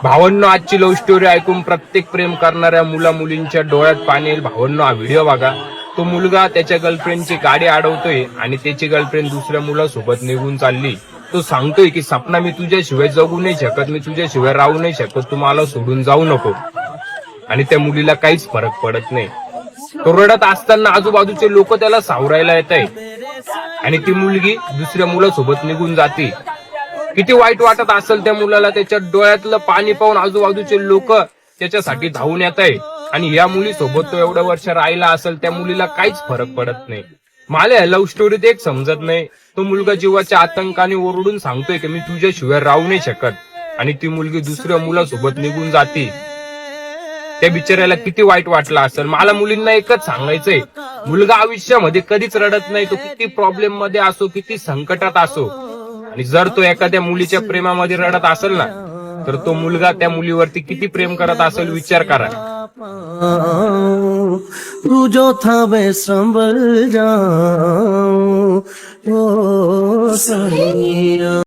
भावांनो, आजची love story ऐकून प्रत्येक प्रेम करणाऱ्या मुला मुलींच्या डोळ्यात पाणी येईल. भावांनो, हा व्हिडिओ बघा. तो मुलगा त्याच्या गर्लफ्रेंडची गाडी अडवतोय आणि त्याची गर्लफ्रेंड दुसऱ्या मुलासोबत निघून चालली. तो सांगतोय की सपना, मी तुझ्याशिवाय जगू नाही शकत, मी तुझ्याशिवाय राहू नाही शकत, तू मला सोडून जाऊ नको. आणि त्या मुलीला काहीच फरक पडत नाही. तो रडत असताना आजूबाजूचे लोक त्याला सावरायला येत आहे आणि ती मुलगी दुसऱ्या मुलासोबत निघून जाते. किती वाईट वाटत असेल त्या मुलाला. त्याच्या डोळ्यातलं पाणी पाहून आजूबाजूचे लोक त्याच्यासाठी धावून येत आहे आणि या मुलीसोबत तो एवढ्या वर्ष राहिला असेल, त्या मुलीला काहीच फरक पडत नाही. मला या लव्ह स्टोरीत एक समजत नाही. तो मुलगा जीवाच्या आतंकाने ओरडून सांगतोय की मी तुझ्याशिवाय राहू नाही शकत आणि ती मुलगी दुसऱ्या मुलासोबत निघून जाते. त्या बिचाऱ्याला किती वाईट वाटलं असेल. मला मुलींना एकच सांगायचंय, मुलगा आयुष्यामध्ये कधीच रडत नाही. तो किती प्रॉब्लेम मध्ये असो, किती संकटात असो, आणि जर तो एखाद्या मुलीच्या प्रेमामध्ये रडत असेल ना, तर तो मुलगा त्या मुलीवरती किती प्रेम करत असेल विचार करा. तू जो था मैं संभल जाऊं, ओ सनिया.